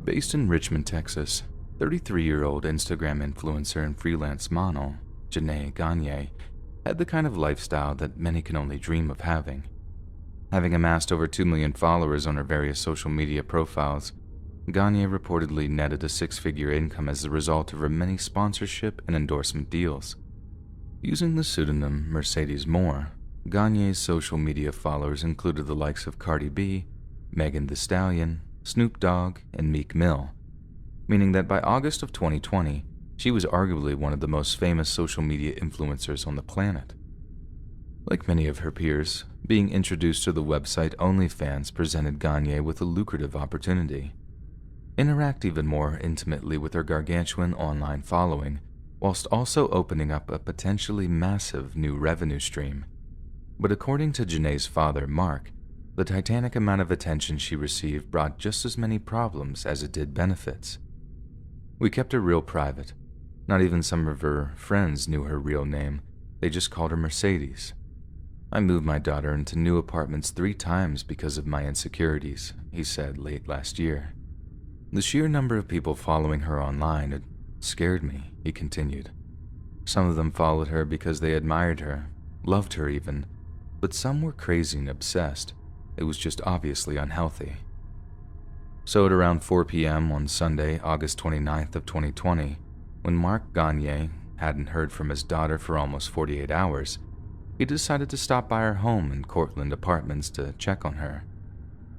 Based in Richmond, Texas, 33-year-old Instagram influencer and freelance model, Janae Gagne, had the kind of lifestyle that many can only dream of having. Having amassed over 2 million followers on her various social media profiles, Gagne reportedly netted a six-figure income as a result of her many sponsorship and endorsement deals. Using the pseudonym Mercedes Moore, Gagne's social media followers included the likes of Cardi B, Megan Thee Stallion, Snoop Dogg, and Meek Mill, meaning that by August of 2020, she was arguably one of the most famous social media influencers on the planet. Like many of her peers, being introduced to the website OnlyFans presented Gagne with a lucrative opportunity. Interact even more intimately with her gargantuan online following, whilst also opening up a potentially massive new revenue stream. But according to Janae's father, Mark, the titanic amount of attention she received brought just as many problems as it did benefits. We kept her real private. Not even some of her friends knew her real name. They just called her Mercedes. I moved my daughter into new apartments 3 times because of my insecurities, he said late last year. The sheer number of people following her online had scared me, he continued. Some of them followed her because they admired her, loved her even, but some were crazy and obsessed. It was just obviously unhealthy. So at around 4 p.m. on Sunday, August 29th of 2020, when Mark Gagne hadn't heard from his daughter for almost 48 hours, he decided to stop by her home in Cortland Apartments to check on her.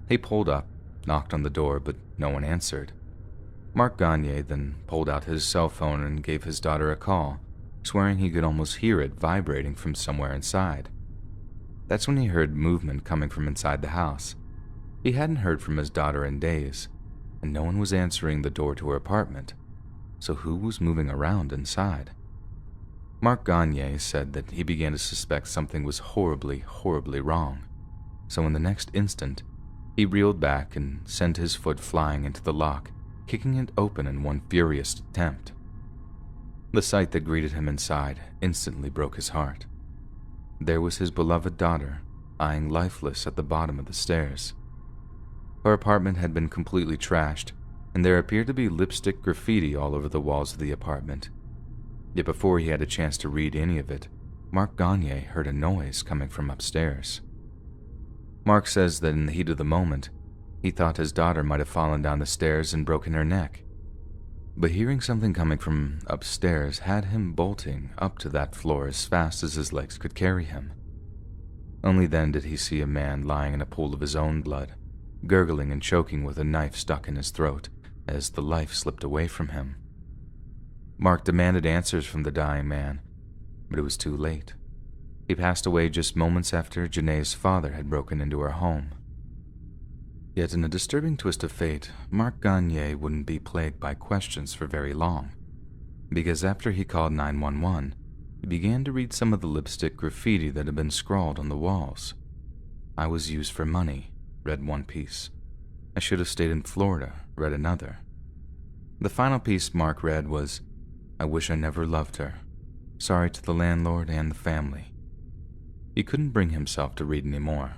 He pulled up, knocked on the door, but no one answered. Mark Gagne then pulled out his cell phone and gave his daughter a call, swearing he could almost hear it vibrating from somewhere inside. That's when he heard movement coming from inside the house. He hadn't heard from his daughter in days, and no one was answering the door to her apartment. So who was moving around inside? Mark Gagne said that he began to suspect something was horribly, horribly wrong. So in the next instant, he reeled back and sent his foot flying into the lock, kicking it open in one furious attempt. The sight that greeted him inside instantly broke his heart. There was his beloved daughter, lying lifeless at the bottom of the stairs. Her apartment had been completely trashed, and there appeared to be lipstick graffiti all over the walls of the apartment. Yet before he had a chance to read any of it, Mark Gagne heard a noise coming from upstairs. Mark says that in the heat of the moment, he thought his daughter might have fallen down the stairs and broken her neck. But hearing something coming from upstairs had him bolting up to that floor as fast as his legs could carry him. Only then did he see a man lying in a pool of his own blood, gurgling and choking with a knife stuck in his throat as the life slipped away from him. Mark demanded answers from the dying man, but it was too late. He passed away just moments after Janae's father had broken into her home. Yet in a disturbing twist of fate, Mark Gagne wouldn't be plagued by questions for very long, because after he called 911, he began to read some of the lipstick graffiti that had been scrawled on the walls. "I was used for money," read one piece. "I should have stayed in Florida," read another. The final piece Mark read was, "I wish I never loved her. Sorry to the landlord and the family." He couldn't bring himself to read any more.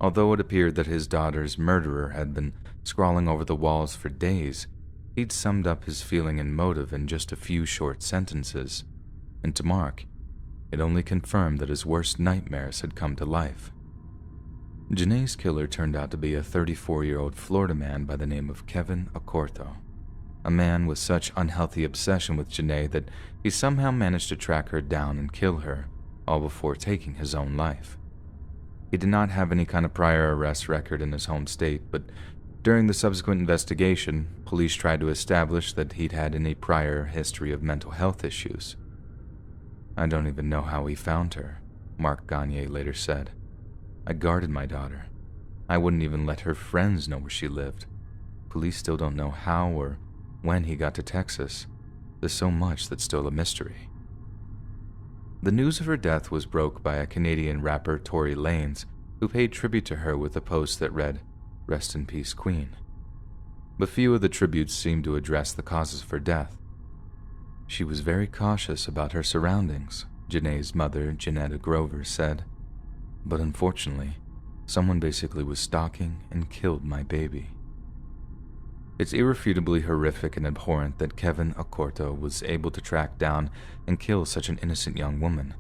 Although it appeared that his daughter's murderer had been scrawling over the walls for days, he'd summed up his feeling and motive in just a few short sentences, and to Mark, it only confirmed that his worst nightmares had come to life. Janae's killer turned out to be a 34-year-old Florida man by the name of Kevin Ocortho, a man with such unhealthy obsession with Janae that he somehow managed to track her down and kill her, all before taking his own life. He did not have any kind of prior arrest record in his home state, but during the subsequent investigation, police tried to establish that he'd had any prior history of mental health issues. "I don't even know how he found her," Mark Gagne later said. "I guarded my daughter. I wouldn't even let her friends know where she lived. Police still don't know how or when he got to Texas. There's so much that's still a mystery." The news of her death was broke by a Canadian rapper, Tory Lanez, who paid tribute to her with a post that read, "Rest in peace, Queen." But few of the tributes seemed to address the causes of her death. "She was very cautious about her surroundings," Janae's mother, Janetta Grover, said. "But unfortunately, someone basically was stalking and killed my baby." It's irrefutably horrific and abhorrent that Kevin Ocorto was able to track down and kill such an innocent young woman.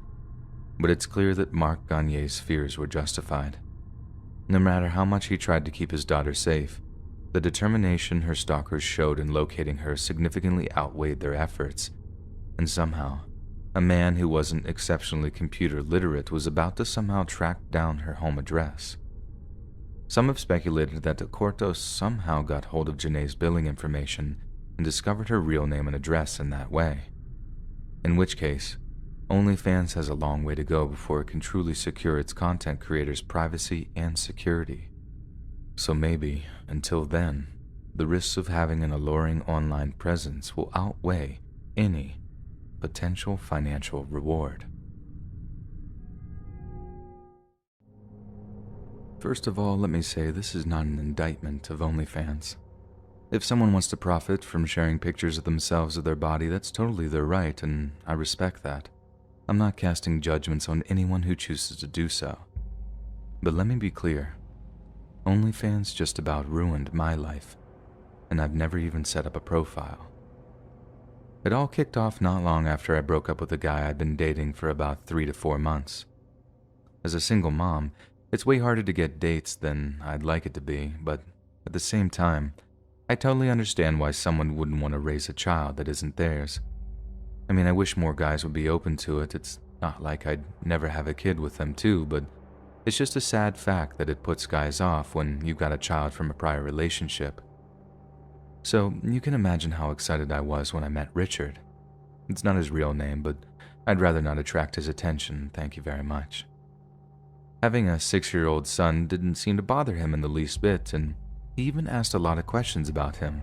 But it's clear that Mark Gagne's fears were justified. No matter how much he tried to keep his daughter safe, the determination her stalkers showed in locating her significantly outweighed their efforts, and somehow, a man who wasn't exceptionally computer literate was about to somehow track down her home address. Some have speculated that Ocorto somehow got hold of Janae's billing information and discovered her real name and address in that way. In which case, OnlyFans has a long way to go before it can truly secure its content creators' privacy and security. So maybe, until then, the risks of having an alluring online presence will outweigh any potential financial reward. First of all, let me say this is not an indictment of OnlyFans. If someone wants to profit from sharing pictures of themselves or their body, that's totally their right, and I respect that. I'm not casting judgments on anyone who chooses to do so. But let me be clear. OnlyFans just about ruined my life, and I've never even set up a profile. It all kicked off not long after I broke up with a guy I'd been dating for about 3 to 4 months. As a single mom, it's way harder to get dates than I'd like it to be, but at the same time, I totally understand why someone wouldn't want to raise a child that isn't theirs. I mean, I wish more guys would be open to it. It's not like I'd never have a kid with them too, but it's just a sad fact that it puts guys off when you've got a child from a prior relationship. So you can imagine how excited I was when I met Richard. It's not his real name, but I'd rather not attract his attention, thank you very much. Having a 6-year-old son didn't seem to bother him in the least bit, and he even asked a lot of questions about him.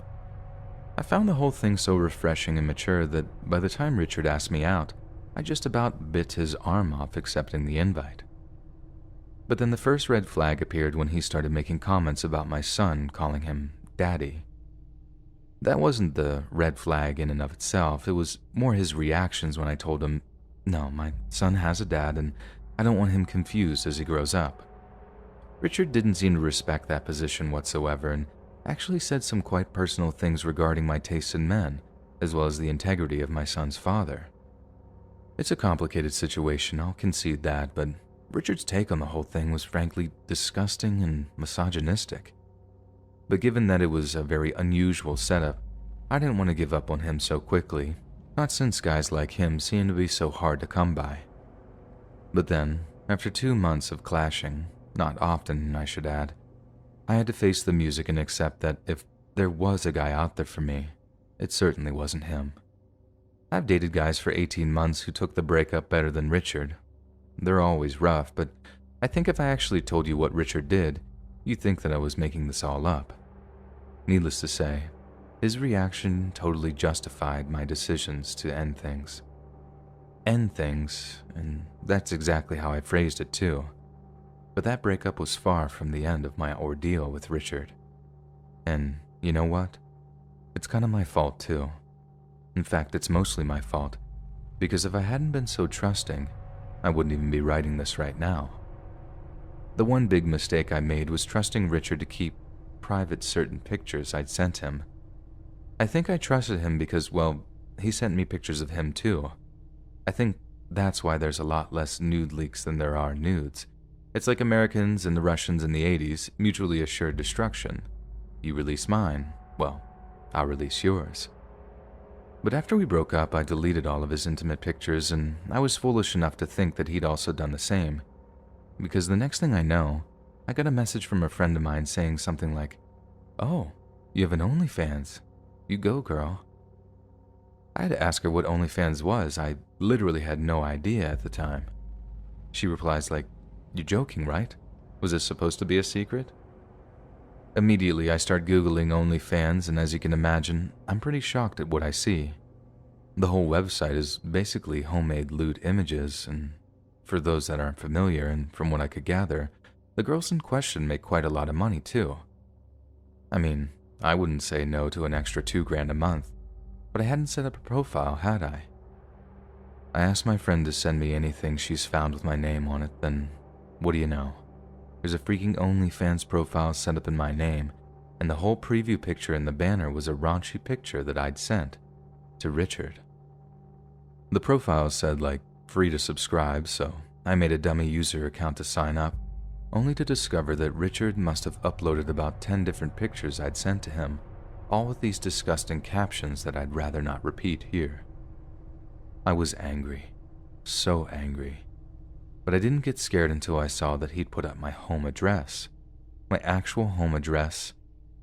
I found the whole thing so refreshing and mature that by the time Richard asked me out, I just about bit his arm off accepting the invite. But then the first red flag appeared when he started making comments about my son, calling him Daddy. That wasn't the red flag in and of itself, it was more his reactions when I told him, no, my son has a dad and I don't want him confused as he grows up. Richard didn't seem to respect that position whatsoever and actually said some quite personal things regarding my taste in men, as well as the integrity of my son's father. It's a complicated situation, I'll concede that, but Richard's take on the whole thing was frankly disgusting and misogynistic. But given that it was a very unusual setup, I didn't want to give up on him so quickly, not since guys like him seem to be so hard to come by. But then, after 2 months of clashing, not often I should add, I had to face the music and accept that if there was a guy out there for me, it certainly wasn't him. I've dated guys for 18 months who took the breakup better than Richard. They're always rough, but I think if I actually told you what Richard did, you'd think that I was making this all up. Needless to say, his reaction totally justified my decisions to end things. End things, and that's exactly how I phrased it too. But that breakup was far from the end of my ordeal with Richard. And you know what? It's kind of my fault too. In fact, it's mostly my fault, because if I hadn't been so trusting, I wouldn't even be writing this right now. The one big mistake I made was trusting Richard to keep private certain pictures I'd sent him. I think I trusted him because, well, he sent me pictures of him too. I think that's why there's a lot less nude leaks than there are nudes. It's like Americans and the Russians in the 80s, mutually assured destruction. You release mine, well, I'll release yours. But after we broke up, I deleted all of his intimate pictures, and I was foolish enough to think that he'd also done the same. Because the next thing I know, I got a message from a friend of mine saying something like, "Oh, you have an OnlyFans. You go, girl." I had to ask her what OnlyFans was. I literally had no idea at the time. She replies like, "You're joking, right? Was this supposed to be a secret?" Immediately, I start Googling OnlyFans, and as you can imagine, I'm pretty shocked at what I see. The whole website is basically homemade lewd images, and for those that aren't familiar, and from what I could gather, the girls in question make quite a lot of money too. I mean, I wouldn't say no to an extra $2,000 a month, but I hadn't set up a profile, had I? I asked my friend to send me anything she's found with my name on it, then what do you know? There's a freaking OnlyFans profile set up in my name, and the whole preview picture in the banner was a raunchy picture that I'd sent to Richard. The profile said free to subscribe, so I made a dummy user account to sign up, only to discover that Richard must have uploaded about 10 different pictures I'd sent to him, all with these disgusting captions that I'd rather not repeat here. I was angry, so angry, but I didn't get scared until I saw that he'd put up my home address, my actual home address,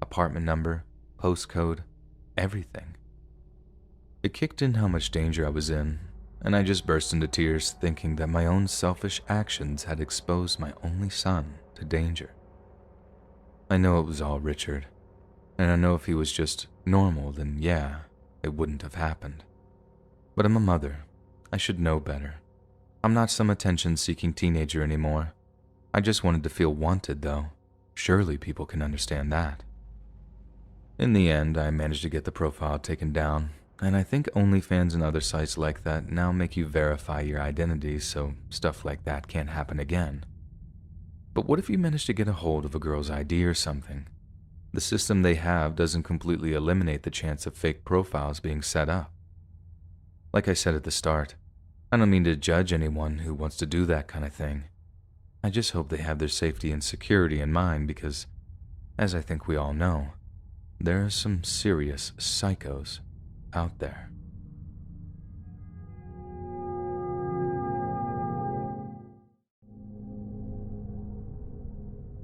apartment number, postcode, everything. It kicked in how much danger I was in, and I just burst into tears thinking that my own selfish actions had exposed my only son to danger. I know it was all Richard, and I know if he was just normal, then yeah, it wouldn't have happened. But I'm a mother. I should know better. I'm not some attention-seeking teenager anymore. I just wanted to feel wanted, though. Surely people can understand that. In the end, I managed to get the profile taken down, and I think OnlyFans and other sites like that now make you verify your identity so stuff like that can't happen again. But what if you manage to get a hold of a girl's ID or something? The system they have doesn't completely eliminate the chance of fake profiles being set up. Like I said at the start, I don't mean to judge anyone who wants to do that kind of thing. I just hope they have their safety and security in mind because, as I think we all know, there are some serious psychos out there.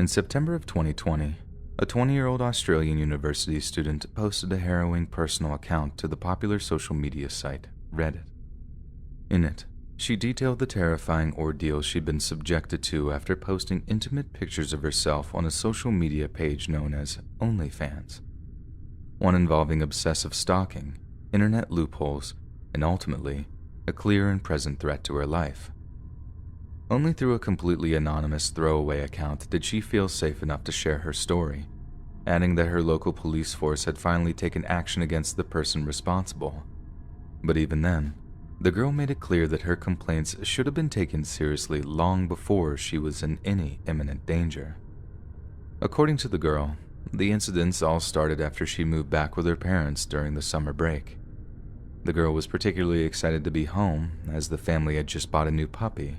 In September of 2020, a 20-year-old Australian university student posted a harrowing personal account to the popular social media site, Reddit. In it, she detailed the terrifying ordeal she'd been subjected to after posting intimate pictures of herself on a social media page known as OnlyFans, one involving obsessive stalking, internet loopholes, and ultimately, a clear and present threat to her life. Only through a completely anonymous throwaway account did she feel safe enough to share her story, adding that her local police force had finally taken action against the person responsible. But even then, the girl made it clear that her complaints should have been taken seriously long before she was in any imminent danger. According to the girl, the incidents all started after she moved back with her parents during the summer break. The girl was particularly excited to be home as the family had just bought a new puppy.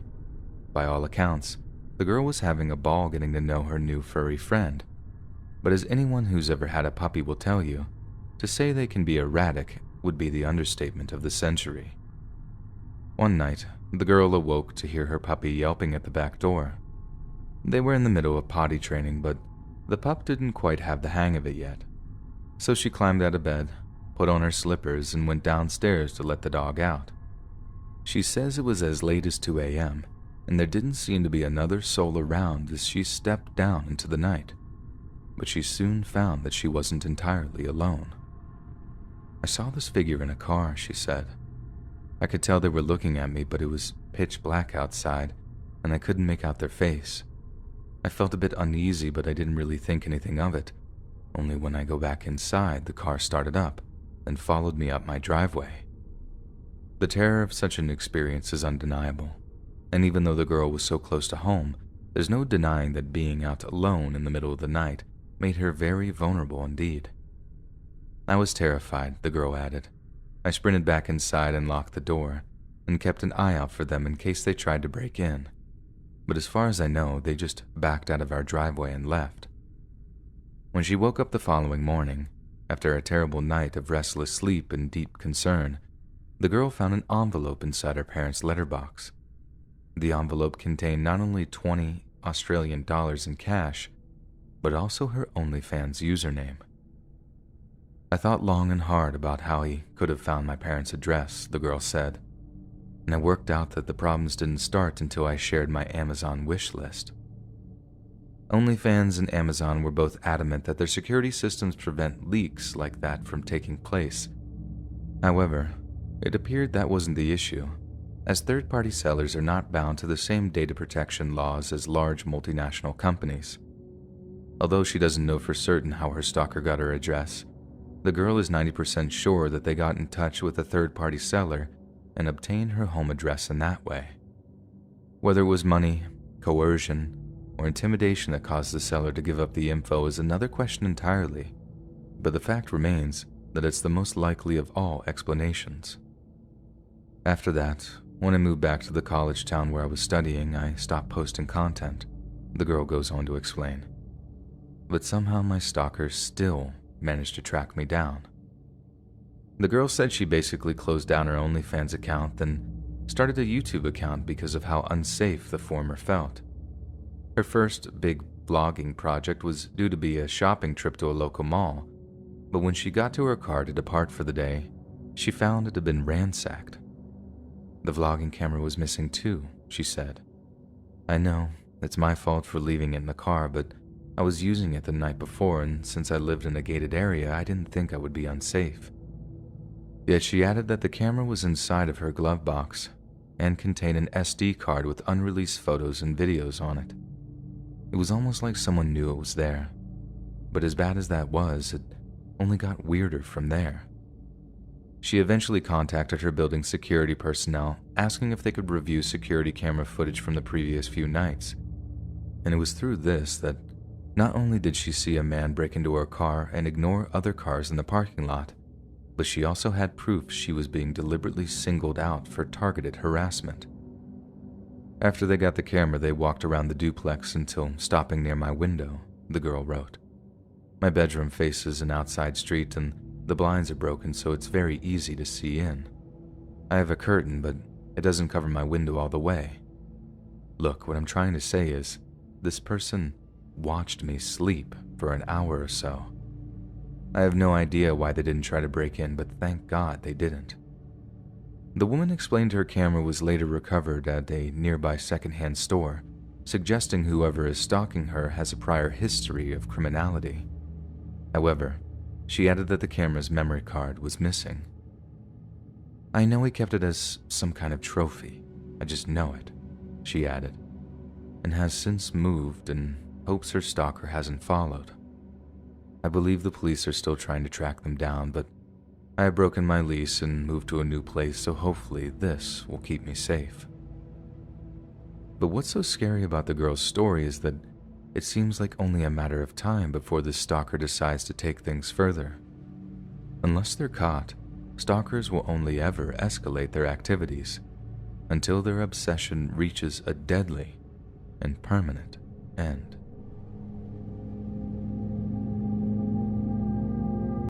By all accounts, the girl was having a ball getting to know her new furry friend. But as anyone who's ever had a puppy will tell you, to say they can be erratic would be the understatement of the century. One night, the girl awoke to hear her puppy yelping at the back door. They were in the middle of potty training, but the pup didn't quite have the hang of it yet. So she climbed out of bed, put on her slippers, and went downstairs to let the dog out. She says it was as late as 2 a.m., and there didn't seem to be another soul around as she stepped down into the night. But she soon found that she wasn't entirely alone. I saw this figure in a car, she said. I could tell they were looking at me, but it was pitch black outside, and I couldn't make out their face. I felt a bit uneasy, but I didn't really think anything of it. Only when I go back inside, the car started up and followed me up my driveway. The terror of such an experience is undeniable, and even though the girl was so close to home, there's no denying that being out alone in the middle of the night made her very vulnerable indeed. I was terrified, the girl added. I sprinted back inside and locked the door, and kept an eye out for them in case they tried to break in. But as far as I know, they just backed out of our driveway and left. When she woke up the following morning, after a terrible night of restless sleep and deep concern, the girl found an envelope inside her parents' letterbox. The envelope contained not only 20 Australian dollars in cash, but also her OnlyFans username. I thought long and hard about how he could have found my parents' address, the girl said, and I worked out that the problems didn't start until I shared my Amazon wish list. OnlyFans and Amazon were both adamant that their security systems prevent leaks like that from taking place. However, it appeared that wasn't the issue, as third-party sellers are not bound to the same data protection laws as large multinational companies. Although she doesn't know for certain how her stalker got her address, the girl is 90% sure that they got in touch with a third-party seller and obtained her home address in that way. Whether it was money, coercion, or intimidation that caused the seller to give up the info is another question entirely, but the fact remains that it's the most likely of all explanations. After that, when I moved back to the college town where I was studying, I stopped posting content, the girl goes on to explain. But somehow my stalker still managed to track me down. The girl said she basically closed down her OnlyFans account, then started a YouTube account because of how unsafe the former felt. Her first big vlogging project was due to be a shopping trip to a local mall, but when she got to her car to depart for the day, she found it had been ransacked. The vlogging camera was missing too, she said. I know, it's my fault for leaving it in the car, but I was using it the night before, and since I lived in a gated area, I didn't think I would be unsafe. Yet she added that the camera was inside of her glove box and contained an SD card with unreleased photos and videos on it. It was almost like someone knew it was there, but as bad as that was, it only got weirder from there. She eventually contacted her building security personnel, asking if they could review security camera footage from the previous few nights. And it was through this that not only did she see a man break into her car and ignore other cars in the parking lot, but she also had proof she was being deliberately singled out for targeted harassment. After they got the camera, they walked around the duplex until stopping near my window, the girl wrote. My bedroom faces an outside street and the blinds are broken, so it's very easy to see in. I have a curtain, but it doesn't cover my window all the way. Look, what I'm trying to say is, this person watched me sleep for an hour or so. I have no idea why they didn't try to break in, but thank God they didn't. The woman explained her camera was later recovered at a nearby secondhand store, suggesting whoever is stalking her has a prior history of criminality. However, she added that the camera's memory card was missing. I know he kept it as some kind of trophy. I just know it, she added, and has since moved and hopes her stalker hasn't followed. I believe the police are still trying to track them down, but I have broken my lease and moved to a new place, so hopefully this will keep me safe. But what's so scary about the girl's story is that it seems like only a matter of time before the stalker decides to take things further. Unless they're caught, stalkers will only ever escalate their activities until their obsession reaches a deadly and permanent end.